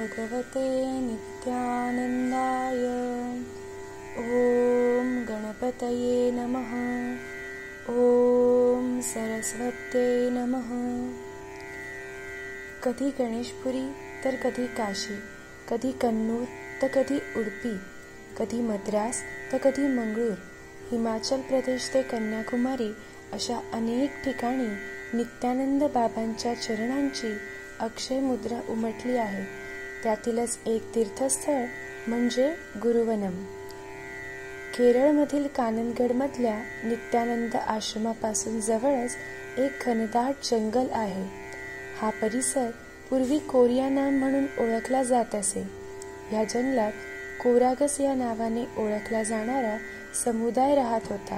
भगवते नित्यानंदाय। ओम गणपतये नमः। ओम सरस्वत्ये नमः। कधी गणेशपुरी तर कधी काशी, कधी कन्नूर तर कधी उडपी, कधी मद्रास तर कधी मंगळूर, हिमाचल प्रदेश ते कन्याकुमारी अशा अनेक ठिकाणी नित्यानंद बाबांच्या चरणांची अक्षय मुद्रा उमटली आहे। त्यातीलच एक तीर्थस्थळ म्हणजे गुरुवनम। केरळमधील काननगडमधल्या नित्यानंद आश्रमापासून जवळच एक घनदाट जंगल आहे। हा परिसर पूर्वी कोरियानाम म्हणून ओळखला जात असे। या जंगलात कोरागस या नावाने ओळखला जाणारा समुदाय राहत होता,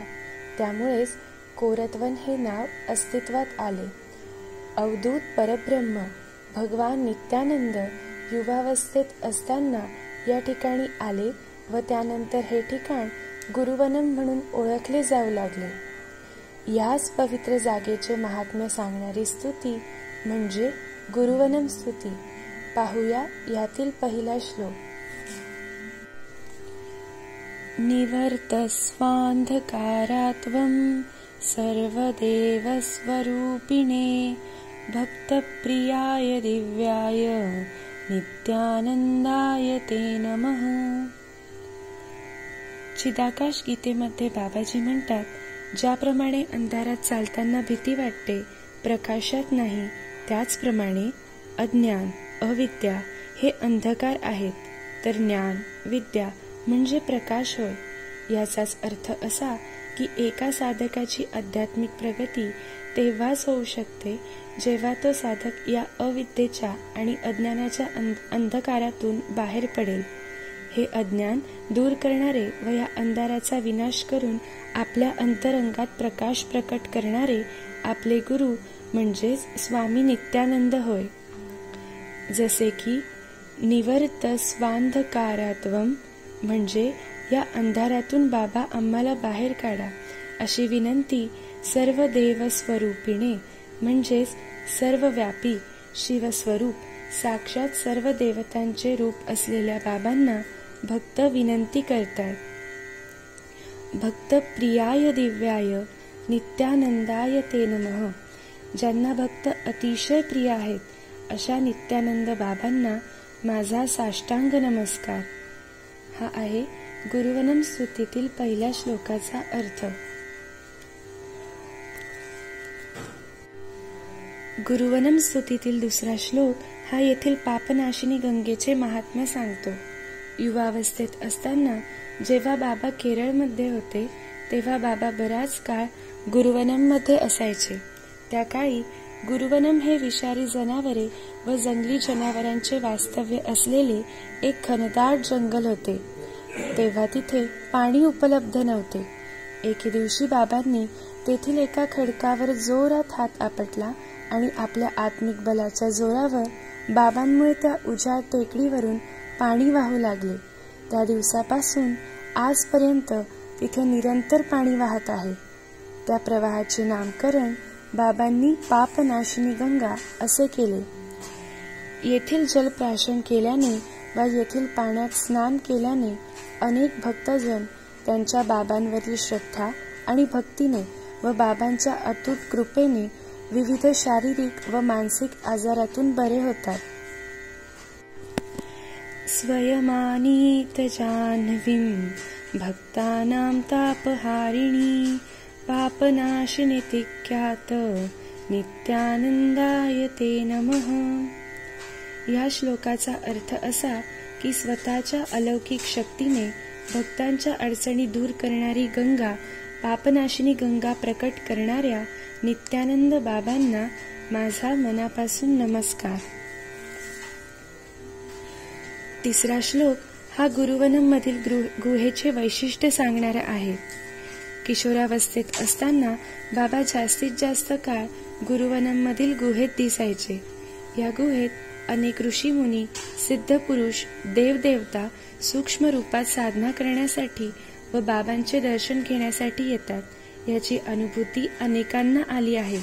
त्यामुळेच कोरतवन हे नाव अस्तित्वात आले। अवधूत परब्रह्म भगवान नित्यानंद युवावस्थेत असताना या ठिकाणी आले व त्यानंतर हे ठिकाण गुरुवनम म्हणून ओळखले जाऊ लागले। याच पवित्र जागेचे महात्म्य सांगणारी स्तुती म्हणजे गुरुवनम स्तुती। पाहूया यातील पहिला श्लोक। निवर्तस्वांधकारात्वं सर्वदेवस्वरूपिणे भक्तप्रियाय दिव्याय नित्यानंदाय ते नमः। चिदाकाश गीतेमध्ये बाबाजी म्हणतात, ज्याप्रमाणे अंधारात चालताना भीती वाटते, प्रकाशात नाही, त्याचप्रमाणे अज्ञान अविद्या हे अंधकार आहेत, तर ज्ञान विद्या म्हणजे प्रकाश होय। याचाच अर्थ असा की एका साधकाची आध्यात्मिक प्रगती तेव्हाच होऊ शकते जेव्हा तो साधक या अविद्येच्या आणि अज्ञानाच्या अंधकारातून बाहेर पडेल। हे अज्ञान दूर करणारे व या अंधाराचा विनाश करून आपल्या अंतरंगात प्रकाश प्रकट करणारे आपले गुरु म्हणजेच स्वामी नित्यानंद होय। जसे की निवर्त स्वांधकारात्वम म्हणजे या अंधारातून बाबा आम्हाला बाहेर काढा, अशी विनंती सर्व देव स्वरूपिणे म्हणजेच सर्वव्यापी शिवस्वरूप साक्षात सर्व देवतांचे रूप असलेल्या बाबांना भक्त विनंती करतात। भक्त प्रियाय दिव्याय नित्यानंदाय ते नमः। ज्यांना भक्त अतिशय प्रिय आहेत अशा नित्यानंद बाबांना माझा साष्टांग नमस्कार। हा आहे गुरुवनम स्तुतीतील पहिल्या श्लोकाचा अर्थ। गुरुवनम स्तुतीतील दुसरा श्लोक हा येथील पापनाशिनी गंगेचे महात्म्य सांगतो। युवावस्थेत असताना जेव्हा बाबा केरळमध्ये होते तेव्हा बाबा बराच काळ गुरुवनम मध्ये असायचे। त्या काळी गुरुवनम हे विषारी जनावरे व जंगली जनावरांचे वास्तव्य असलेले एक घनदाट जंगल होते। तेव्हा तिथे पाणी उपलब्ध नव्हते। एके दिवशी बाबांनी तेथील एका खडकावर जोरात हात आपटला आणि आपल्या आत्मिक बलाच्या जोरावर बाबांमुळे त्या उजाड टेकडीवरून पाणी वाहू लागले। त्या दिवसापासून आजपर्यंत तिथे निरंतर पाणी वाहत आहे। त्या प्रवाहाचे नामकरण बाबांनी पापनाशिनी गंगा असे केले। येथील जलप्राशन केल्याने वा येथील पाण्यात स्नान केल्याने अनेक भक्तजन त्यांच्या बाबांवरील श्रद्धा आणि भक्तीने व बाबांच्या अतूट कृपेने विविध शारीरिक व मानसिक आजारातून बरे होतात। स्वयमानीत जाह्नवीं भक्तानां तापहारिणी पापनाशिनी ख्यात नित्यानंदाय ते नमः। या श्लोकाचा अर्थ असा की स्वतःच्या अलौकिक शक्तीने भक्तांच्या अडचणी दूर करणारी गंगा, पापनाशिनी गंगा प्रकट करणाऱ्या नित्यानंद बाबांना माझा मनापासून नमस्कार। तिसरा श्लोक हा गुरुवनम मधील गुहेचे वैशिष्ट्य सांगणारा आहे। किशोरावस्थेत असताना बाबा जास्तीत जास्त काळ गुरुवनम मधील गुहेत दिसायचे। या गुहेत अनेक ऋषीमुनी, सिद्धपुरुष, देवदेवता सूक्ष्म रूपात साधना करण्यासाठी व बाबांचे दर्शन घेण्यासाठी येतात। याची अनुभूती अनेकांना आली आहे।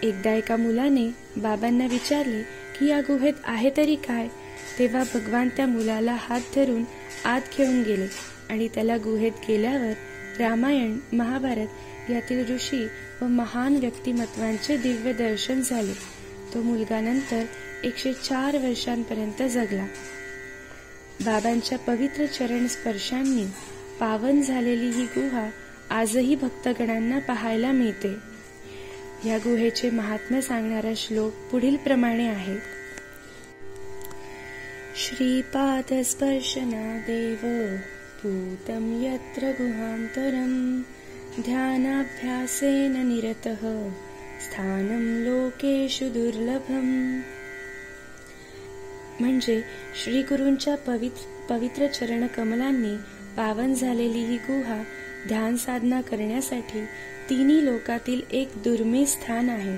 एकदा एका मुलाने बाबांना विचारले की या गुहेत आहे तरी काय, तेव्हा भगवान त्या मुलाला हात धरून आत घेऊन गेले आणि त्याला गुहेत गेल्यावर रामायण, महाभारत यातील ऋषी व महान व्यक्तिमत्वांचे दिव्य दर्शन झाले. तो मुलगा नंतर 104 वर्षांपर्यंत जगला. बाबांच्या पवित्र चरण स्पर्शांनी पावन झालेली ही गुहा आजही भक्तगणांना पाहायला मिळते. या गुहेचे महात्म्य सांगणारा श्लोक पुढील प्रमाणे आहे. श्रीपाद स्पर्शनादेव पूतं यत्र गुहांतरं ध्यानाभ्यासेन निरतः स्थानं लोकेषु दुर्लभम. म्हणजे श्री गुरूंच्या पवित्र चरण कमलांनी पावन झालेली ही गुहा ध्यान साधना करण्यासाठी तिन्ही लोकातील एक दुर्मिळ स्थान आहे.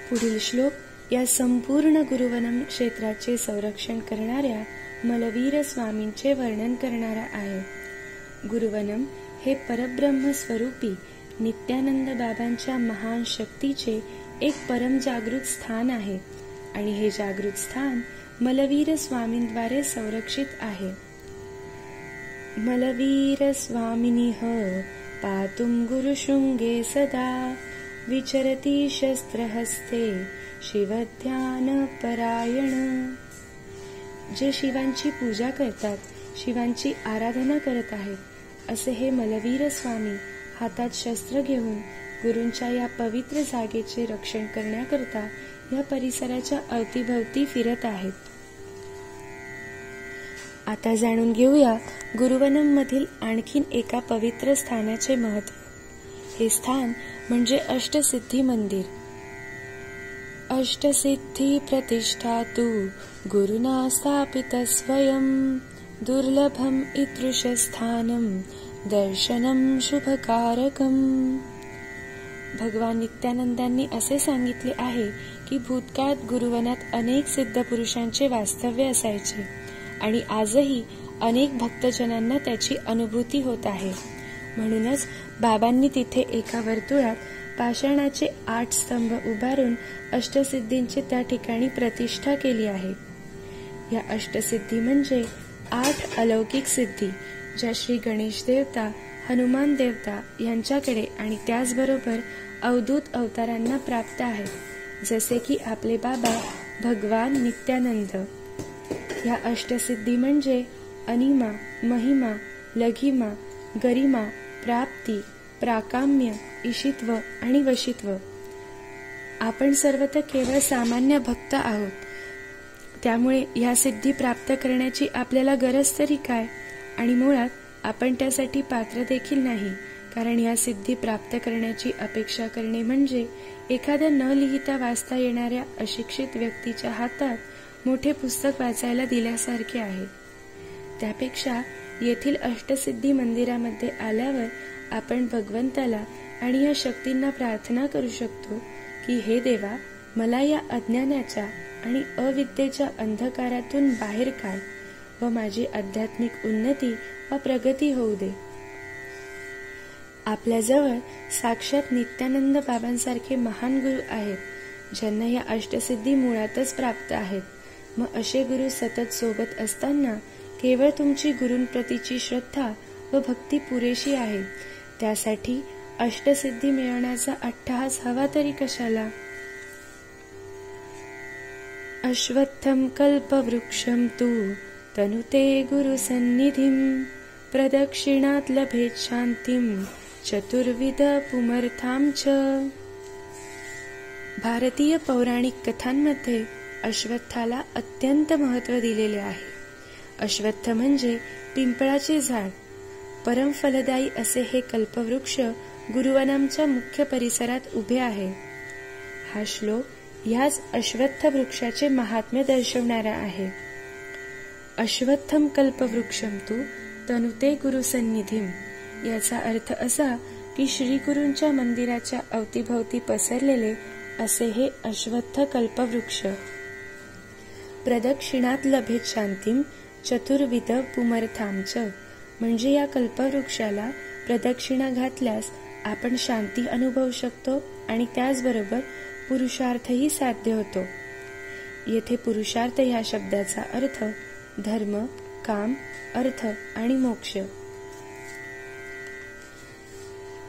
पुढील श्लोक या संपूर्ण गुरुवनम क्षेत्राचे संरक्षण करणाऱ्या मलवीर स्वामींचे वर्णन करणारा आहे. गुरुवनम हे परब्रह्म स्वरूपी नित्यानंद बाबांच्या महान शक्तीचे एक परम जागृत स्थान आहे आणि हे जागृत स्थान मलवीर स्वामींद्वारे संरक्षित आहे. मलवीर स्वामिनीः पातुं गुरुशृंगे सदा विचरती शस्त्रहस्ते शिवध्यान परायण. जे शिवांची पूजा करतात, शिवांची आराधना करत आहेत असे हे मलवीर स्वामी हातात शस्त्र घेऊन गुरूंच्या या पवित्र जागेचे रक्षण करण्याकरता या परिसराच्या अवतीभवती फिरत आहेत. आता जाणून घेऊया गुरुवनम मधील आणखीन एका पवित्र स्थानाचे महत्त्व. हे स्थान म्हणजे अष्टसिद्धी मंदिर. अष्टसिद्धी प्रतिष्ठा तु गुरुना स्थापित स्वयं दुर्लभम ईदृश स्थानम दर्शनम शुभकारकम. भगवान नित्यानंदांनी असे सांगितले आहे की भूतकाळात गुरुवनात अनेक सिद्ध पुरुषांचे वास्तव्य असायचे आणि आजही अनेक भक्तजनांना त्याची अनुभूती होत आहे. म्हणूनच बाबांनी तिथे एका वर्तुळात पाषाणाचे 8 स्तंभ उभारून अष्टसिद्धींची त्या ठिकाणी प्रतिष्ठा केली आहे. या अष्टसिद्धी म्हणजे 8 अलौकिक सिद्धी ज्या श्री गणेश देवता, हनुमान देवता यांच्याकडे आणि त्याचबरोबर अवधूत अवतारांना प्राप्त आहेत, जसे की आपले बाबा भगवान नित्यानंद. या अष्टसिद्धी म्हणजे अनिमा, महिमा, लघिमा, गरिमा, प्राप्ती, प्राकाम्य, ईशित्व आणि वशित्व. आपण सर्व तर केवळ सामान्य भक्त आहोत, त्यामुळे या सिद्धी प्राप्त करण्याची आपल्याला गरज तरी काय, आणि मुळात आपण त्यासाठी पात्र देखील नाही. कारण या सिद्धी प्राप्त करण्याची अपेक्षा करणे म्हणजे एखाद्या न लिहिता वाचता येणाऱ्या अशिक्षित व्यक्तीच्या हातात मोठे पुस्तक वाचायला दिल्यासारखे आहे. त्यापेक्षा येथील अष्टसिद्धी मंदिरामध्ये आल्यावर आपण भगवंताला आणि या शक्तींना प्रार्थना करू शकतो की हे देवा, मला या अज्ञानाच्या आणि अविद्येच्या अंधकारातून बाहेर काढ व माझी आध्यात्मिक उन्नती व प्रगती होऊ दे. आपल्याजवळ साक्षात नित्यानंद बाबांसारखे महान गुरु आहेत, ज्यांना या अष्टसिद्धी मुळातच प्राप्त आहेत. मग असे गुरु सतत सोबत असताना केवळ तुमची गुरूंप्रतीची श्रद्धा व भक्ती पुरेशी आहे. त्यासाठी अष्टसिद्धी मिळवण्याचा अट्टहास हवा तरी कशाला. अश्वत्थम कल्पवृक्षम तू तनुते गुरुसन्निधिं प्रदक्षिणात लभेत शांतिं चतुर्विध पुमर्थां च. भारतीय पौराणिक कथांमध्ये अश्वत्थाला अत्यंत महत्त्व दिलेले आहे. अश्वत्थ म्हणजे पिंपळाचे झाड. परम फलदायी असे हे कल्पवृक्ष गुरुवनामच्या मुख्य परिसरात उभे आहे. हा श्लोक ह्याच अश्वत्थ वृक्षाचे महात्म्य दर्शवणारा आहे. अश्वत्थम कल्पवृक्षम तू तनुते गुरुसन्निधिं. याचा अर्थ असा की श्री गुरूंच्या मंदिराच्या अवतीभवती पसरलेले असे हे अश्वत्थ कल्पवृक्ष. प्रदक्षिणात लभेत शांतिं चतुर्विध पुमर्थां च. म्हणजे या कल्पवृक्षाला प्रदक्षिणा घातल्यास आपण शांती अनुभवू शकतो आणि त्याचबरोबर पुरुषार्थही साध्य होतो. येथे पुरुषार्थ ह्या शब्दाचा अर्थ धर्म, काम, अर्थ आणि मोक्ष.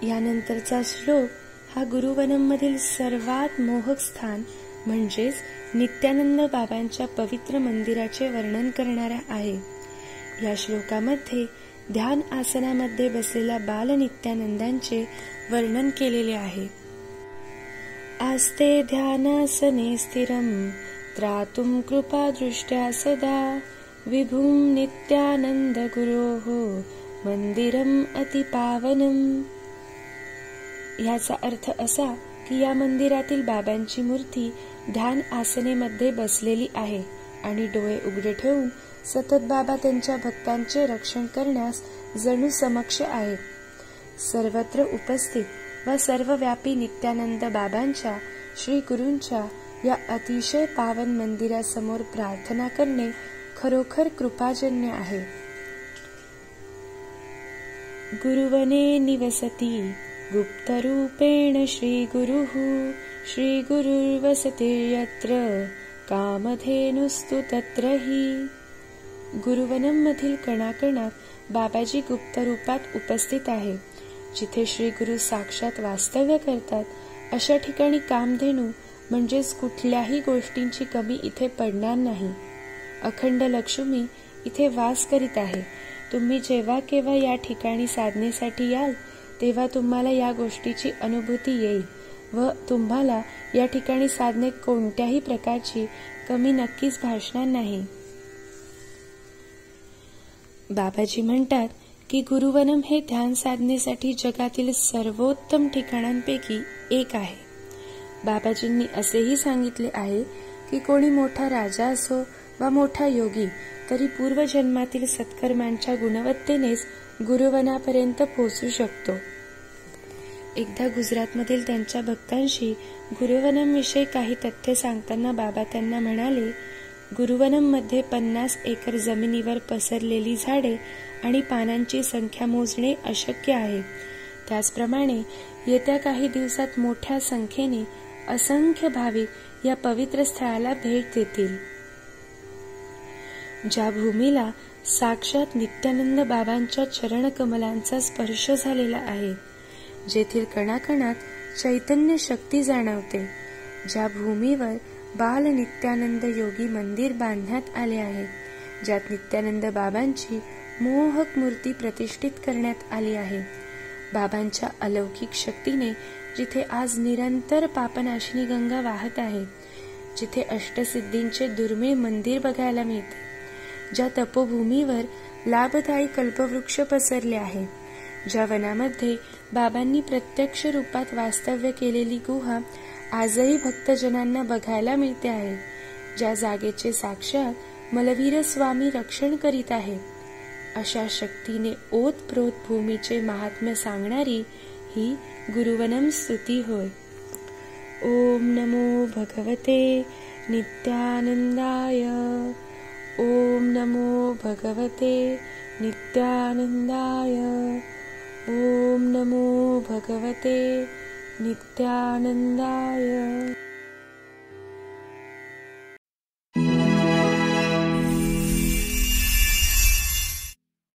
यानंतरचा श्लोक हा गुरुवनम मधील सर्वात मोहक स्थान म्हणजेच नित्यानंद बाबांच्या पवित्र मंदिराचे वर्णन करणारा आहे. या श्लोकामध्ये ध्यान आसनामध्ये बसलेल्या बाल नित्यानंदांचे वर्णन केलेले आहे. आस्ते ध्यानासने स्थिरम त्रातुम कृपा दृष्ट्या सदा विभुम नित्यानंद गुरोः मंदिरम अतिपावनम. ह्याचा अर्थ असा की या मंदिरातील बाबांची मूर्ती ध्यान आसनेमध्ये बसलेली आहे आणि डोळे उघडे ठेवून सतत बाबा त्यांच्या भक्तांचे रक्षण करण्यास जणू समक्ष आहेत. सर्वत्र उपस्थित व सर्वव्यापी नित्यानंद बाबांच्या श्री गुरूंच्या या अतिशय पावन मंदिरासमोर प्रार्थना करणे खरोखर कृपाजन्य आहे. गुरुवने निवसती गुप्तरूपेण श्रीगुरुः श्रीगुरुर्वसते यत्र कामधेनुस्तु तत्र हि. गुरुवनम मधील कणाकणात बाबाजी गुप्त रूपात उपस्थित आहे. जिथे श्री गुरु साक्षात वास्तव्य करतात अशा ठिकाणी कामधेनू म्हणजेच कुठल्याही गोष्टींची कमी इथे पडणार नाही. अखंड लक्ष्मी इथे वास करीत आहे. तुम्ही जेव्हा केव्हा या ठिकाणी साधनेसाठी याल तेव्हा तुम्हाला या गोष्टीची अनुभूती येईल व तुम्हाला या ठिकाणी साधनेत कोणत्याही प्रकारची कमी नक्कीच भासणार नाही. बाबाजी म्हणतात की गुरुवनम हे ध्यान साधनेसाठी जगातील सर्वोत्तम ठिकाणांपैकी एक आहे. बाबाजींनी असेही सांगितले आहे की कोणी मोठा राजा असो वा मोठा योगी तरी पूर्वजन्मातील सत्कर्मांच्या गुणवत्तेनेच गुरुवनापर्यंत पोहोचू शकतो. एकदा गुजरातमधील त्यांच्या भक्तांशी गुरुवनम विषयी काही तथ्य सांगताना बाबा त्यांना म्हणाले, गुरुवनम मध्ये 50 एकर जमिनीवर पसरलेली झाडे आणि पानांची संख्या मोजणे अशक्य आहे. त्याचप्रमाणे येत्या काही दिवसात मोठ्या संख्येने असंख्य भाविक या पवित्र स्थळाला भेट देतील. ज्या भूमीला साक्षात नित्यानंद बाबांच्या चरणकमलांचा स्पर्श झालेला आहे, जेथील कणाकणात चैतन्य शक्ती जाणवते, ज्या भूमीवर बाल नित्यानंद योगी मंदिर बांधण्यात आले आहे, ज्यात नित्यानंद बाबांची मोहक मूर्ती प्रतिष्ठित करण्यात आली आहे, बाबांच्या अलौकिक शक्तीने जिथे आज निरंतर पापनाशिनी गंगा वाहत आहे, जिथे अष्टसिद्धींचे दुर्मिळ मंदिर बघायला मिळते, ज्या तपोभूमीवर लाभदायी कल्पवृक्ष पसरले आहे, ज्या वनामध्ये बाबांनी प्रत्यक्ष रूपात वास्तव्य केलेली गुहा आजही भक्तजनांना बघायला मिळते आहे, ज्या जागेचे साक्षात मलवीर स्वामी रक्षण करीत आहेत, अशा शक्तीने ओतप्रोत भूमीचे महात्म्य सांगणारी ही गुरुवनम स्तुती होय. ओम नमो भगवते नित्यानंदाय. ओम नमो भगवते नित्यानंदाय. ओम नमो भगवते नित्यानंदाय.